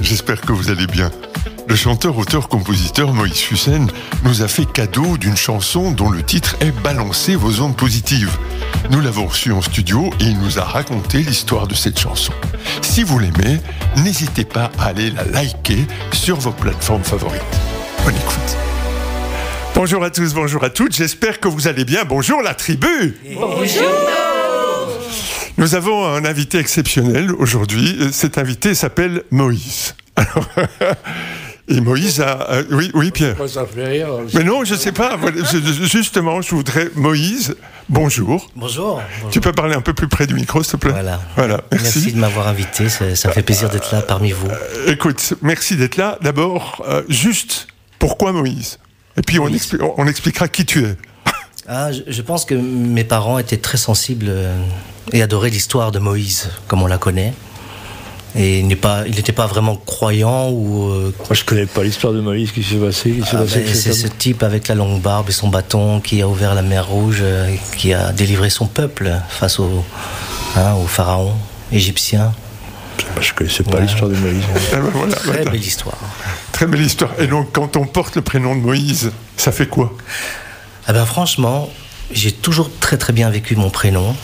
j'espère que vous allez bien. Le chanteur, auteur, compositeur Moïse Fusen nous a fait cadeau d'une chanson dont le titre est « Balancez vos ondes positives ». Nous l'avons reçu en studio et il nous a raconté l'histoire de cette chanson. Si vous l'aimez, n'hésitez pas à aller la liker sur vos plateformes favorites. Bonne écoute. Bonjour à tous, bonjour à toutes, j'espère que vous allez bien. Bonjour la tribu. Bonjour. Nous avons un invité exceptionnel aujourd'hui. Cet invité s'appelle Moïse. Alors, et Moïse a... oui, Pierre. Moi, ça fait rire. Mais non, je ne sais pas. Justement, je voudrais... Moïse, bonjour. Bonjour. Tu peux parler un peu plus près du micro, s'il te plaît? Voilà. Merci de m'avoir invité. Ça fait plaisir d'être là parmi vous. Écoute, merci d'être là. D'abord, juste, pourquoi Moïse? Et puis, on expliquera qui tu es. Je pense que mes parents étaient très sensibles et adoraient l'histoire de Moïse, comme on la connaît. Et il n'était pas vraiment croyant ou... Moi, je connais pas l'histoire de Moïse. Qui s'est passé c'est ce type avec la longue barbe et son bâton qui a ouvert la mer Rouge, qui a délivré son peuple face au pharaon égyptien. Je ne connaissais pas l'histoire de Moïse. Très belle histoire. Très belle histoire. Et donc, quand on porte le prénom de Moïse, ça fait quoi? Franchement, j'ai toujours très très bien vécu mon prénom.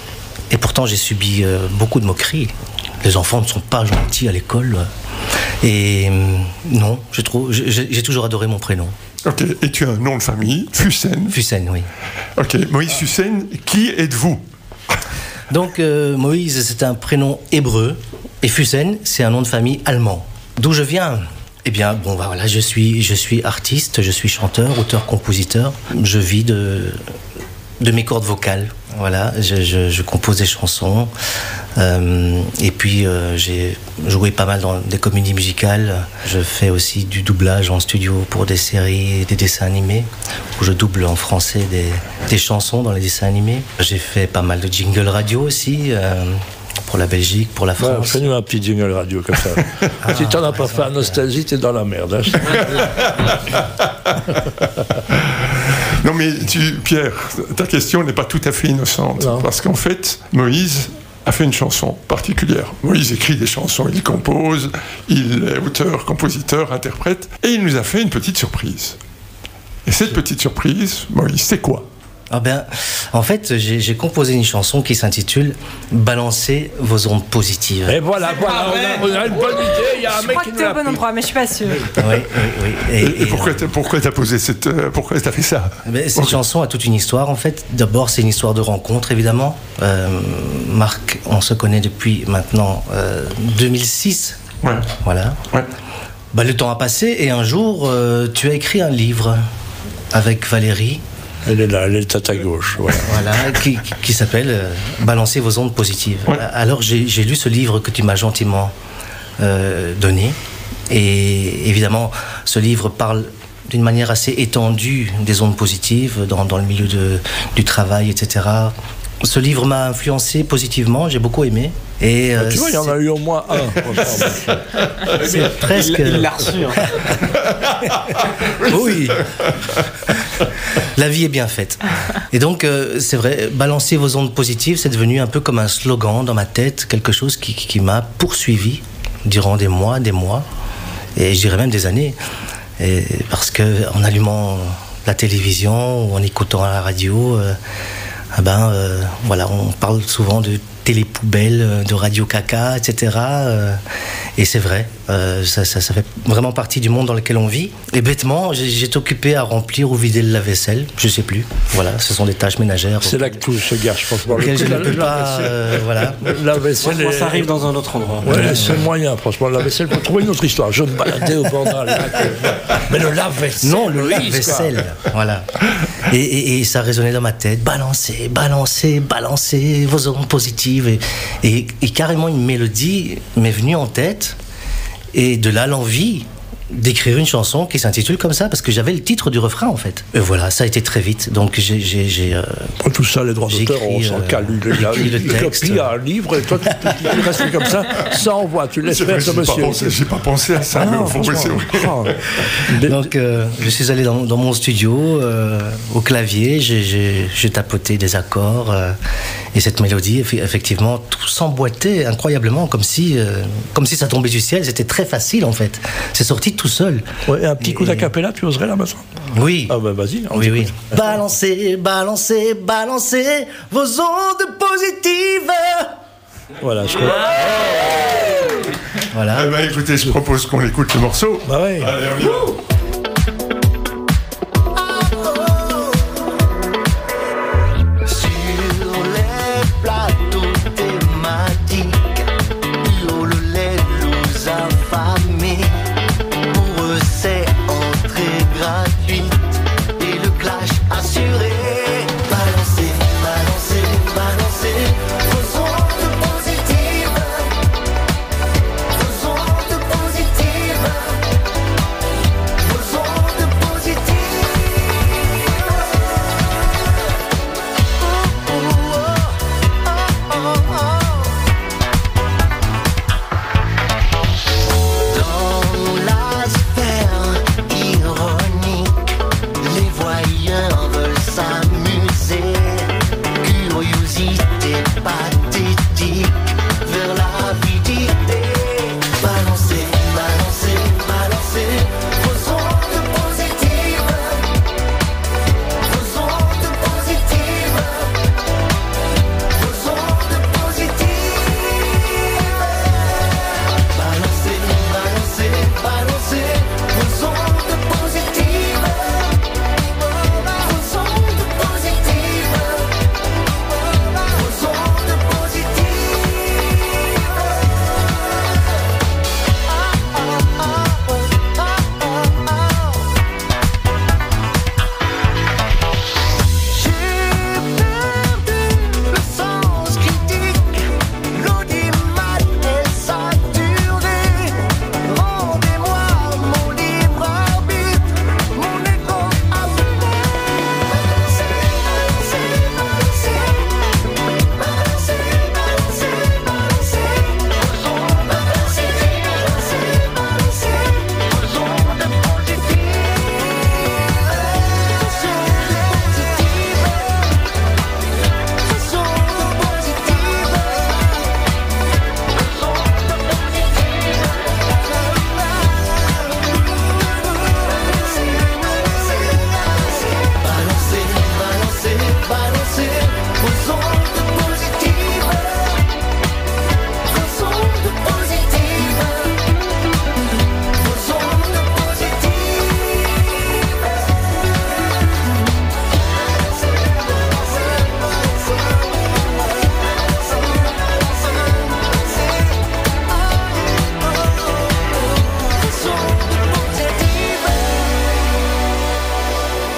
Et pourtant, j'ai subi beaucoup de moqueries. Les enfants ne sont pas gentils à l'école. Et non, j'ai toujours adoré mon prénom. Ok, et tu as un nom de famille, Fusen. Fusen, oui. Ok, Moïse Fusen, qui êtes-vous? Donc, Moïse, c'est un prénom hébreu. Et Fusen, c'est un nom de famille allemand. D'où je viens? Eh bien, voilà, je suis artiste, je suis chanteur, auteur, compositeur. Je vis de mes cordes vocales. Voilà, je compose des chansons. Et puis, j'ai joué pas mal dans des comédies musicales. Je fais aussi du doublage en studio pour des séries et des dessins animés, où je double en français des chansons dans les dessins animés. J'ai fait pas mal de jingles radio aussi. Pour la Belgique, pour la France. Fais-nous un petit jingle radio comme ça. Si t'en as pas fait à Nostalgie, t'es dans la merde. Non mais Pierre, ta question n'est pas tout à fait innocente. Non. Parce qu'en fait, Moïse a fait une chanson particulière. Moïse écrit des chansons, il compose, il est auteur, compositeur, interprète, et il nous a fait une petite surprise. Et cette petite surprise, Moïse, c'est quoi? En fait, j'ai composé une chanson qui s'intitule « Balancez vos ondes positives ». Et voilà, on a une bonne idée, il y a un mec qui nous l'a... Je crois que t'es au bon endroit, mais je suis pas sûre. Oui. Et pourquoi t'as posé pourquoi t'as fait ça? Cette chanson a toute une histoire, en fait. D'abord, c'est une histoire de rencontre, évidemment. Marc, on se connaît depuis maintenant 2006. Ouais. Voilà. Ouais. Le temps a passé et un jour, tu as écrit un livre avec Valérie. Elle est là, elle est à ta gauche. Voilà, qui s'appelle Balancez vos ondes positives. Ouais. Alors j'ai lu ce livre que tu m'as gentiment donné. Et évidemment, ce livre parle d'une manière assez étendue des ondes positives dans le milieu du travail, etc. Ce livre m'a influencé positivement, j'ai beaucoup aimé. Et tu vois, il y en a eu au moins un. C'est presque... Il l'a reçu. Oui. La vie est bien faite. Et donc, c'est vrai, balancer vos ondes positives, c'est devenu un peu comme un slogan dans ma tête, quelque chose qui m'a poursuivi durant des mois, et je dirais même des années. Parce qu'en allumant la télévision ou en écoutant la radio... voilà, on parle souvent de télépoubelle, de radio caca, etc. Et c'est vrai, ça fait vraiment partie du monde dans lequel on vit. Et bêtement, j'étais occupé à remplir ou vider le lave-vaisselle, je sais plus. Voilà, ce sont des tâches ménagères. C'est là que tout se gare, je pense. Auquel je ne peux pas, voilà. La vaisselle. Moi, ça arrive dans un autre endroit. Ouais, c'est moyen, franchement. La vaisselle, faut trouver une autre histoire. Je me baladais au bord d'un lac. Mais le lave-vaisselle. Non, le lave-vaisselle. Voilà. Et ça résonnait dans ma tête. Balancez vos ondes positives. Et carrément, une mélodie m'est venue en tête. Et de là, l'envie d'écrire une chanson qui s'intitule comme ça, parce que j'avais le titre du refrain, en fait. Et voilà, ça a été très vite. Donc, tout ça, les droits d'auteur, on s'en cale. Il copie un livre, et toi, tu restes comme ça, ça envoie. Tu laisses faire ce monsieur. J'ai pas pensé à ça, mais au fond, c'est vrai. Donc, je suis allé dans mon studio, au clavier, j'ai tapoté des accords, Et cette mélodie, effectivement, tout s'emboîtait incroyablement, comme si ça tombait du ciel. C'était très facile, en fait. C'est sorti tout seul. Ouais, un petit coup d'a cappella, tu oserais là maintenant? Oui. Ah ben vas-y. Oui. Balancez, balancez, balancez vos ondes positives. Voilà, je crois. Voilà. Eh ben, écoutez, je propose qu'on écoute le morceau. Bah ouais. Allez, on y va.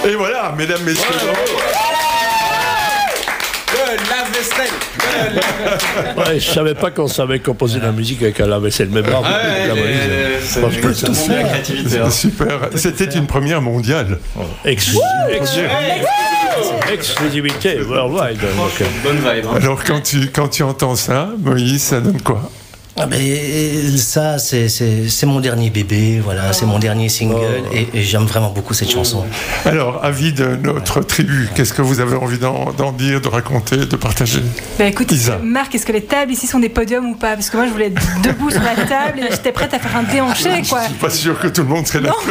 Et voilà, mesdames, messieurs. Le lave-vaisselle. Ouais, je savais pas qu'on savait composer de la musique avec un lave-vaisselle. Mais bravo. C'est la créativité. C'est super. C'était une première mondiale. Exclusivité worldwide. Bonne vibe. Alors quand tu entends ça, Moïse, ça donne quoi? Ah ben, ça, c'est mon dernier bébé, voilà, c'est mon dernier single, et j'aime vraiment beaucoup cette chanson. Alors, avis de notre tribu, qu'est-ce que vous avez envie d'en dire, de raconter, de partager? Bah écoute, Isa. Marc, est-ce que les tables ici sont des podiums ou pas? Parce que moi, je voulais être debout sur la table et j'étais prête à faire un déhanché, quoi. Je suis pas sûr que tout le monde serait d'accord.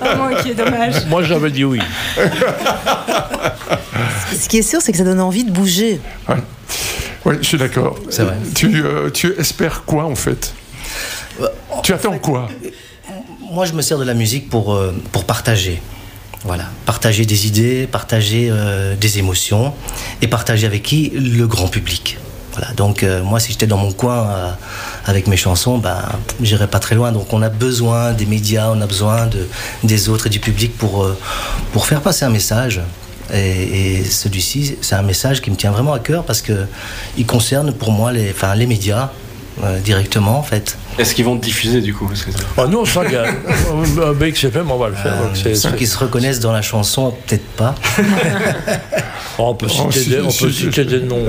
Vraiment, ok, dommage. Moi, j'avais dit oui. Ce qui est sûr, c'est que ça donne envie de bouger. Ouais. Oui, je suis d'accord. C'est vrai. Tu espères quoi, en fait? Tu attends quoi? Moi, je me sers de la musique pour partager. Voilà. Partager des idées, partager des émotions, et partager avec qui? Le grand public. Voilà. Donc, moi, si j'étais dans mon coin avec mes chansons, j'irais pas très loin. Donc, on a besoin des médias, on a besoin des autres et du public pour faire passer un message. Et celui-ci, c'est un message qui me tient vraiment à cœur parce qu'il concerne pour moi les médias directement, en fait. Est-ce qu'ils vont te diffuser du coup? Ah non, ça, un BXFM, on va le faire. Ceux qui se reconnaissent dans la chanson, peut-être pas. On peut citer des noms,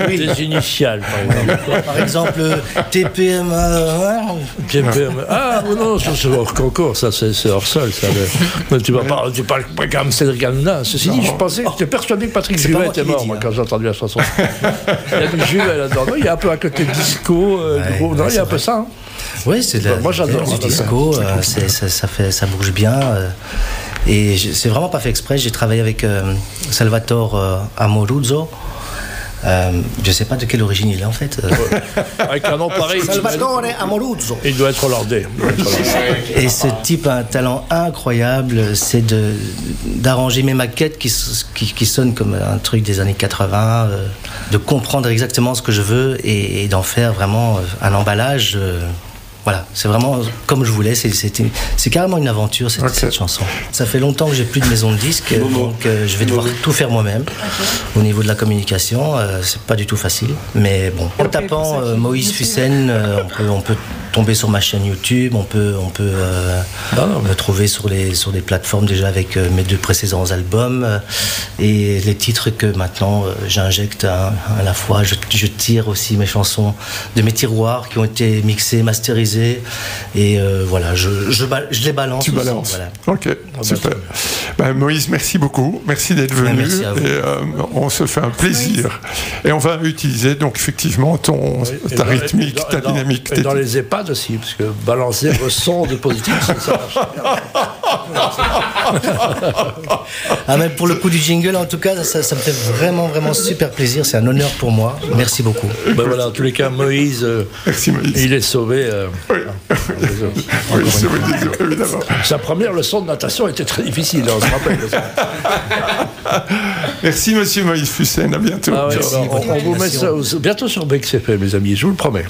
des initiales, par exemple. Par exemple, TPMA. Ah non, ça c'est hors concours, ça c'est hors sol. Tu parles comme Cédric Hanouna. Ceci dit, j'étais persuadé que Patrick Juvet était mort quand j'ai entendu la chanson. Il y a du Juvet là-dedans. Il y a un peu à côté disco, non, il y a un peu ça. Oui, c'est moi j'adore du disco, ça bouge bien. Et c'est vraiment pas fait exprès. J'ai travaillé avec Salvatore Amoruzzo. Je sais pas de quelle origine il est en fait. Avec un nom pareil. Salvatore Amoruzzo. Il doit être hollandais. Et ce type a un talent incroyable, c'est d'arranger mes maquettes qui sonnent comme un truc des années 80, de comprendre exactement ce que je veux et d'en faire vraiment un emballage. Voilà, c'est vraiment comme je voulais, c'est carrément une aventure cette chanson. Ça fait longtemps que j'ai plus de maison de disques, donc je vais devoir tout faire moi-même. Au niveau de la communication, c'est pas du tout facile, mais bon. En tapant Moïse Fusen, on peut tomber sur ma chaîne YouTube, on peut me trouver sur des plateformes déjà avec mes 2 précédents albums et les titres que maintenant j'injecte à la fois. Je tire aussi mes chansons de mes tiroirs qui ont été mixées, masterisées et voilà, je les balance. Tu balances. Voilà. Ok, super. Moïse, merci beaucoup. Merci d'être venu. Merci à vous. Et, on se fait un plaisir. Et on va utiliser donc effectivement ta rythmique, ta dynamique. Et dans les EHPAD aussi, parce que balancer le son de positif, ça marche. Mais pour le coup du jingle, en tout cas, ça me fait vraiment, vraiment super plaisir. C'est un honneur pour moi. Merci beaucoup. Voilà, en tous les cas, Moïse, merci, Moïse. Il est sauvé. Oui, sauvé des eaux, évidemment. Sa première leçon de natation était très difficile, on se rappelle. Merci, monsieur Moïse Fusen. À bientôt. On vous met ça bientôt sur BXFM, mes amis, je vous le promets.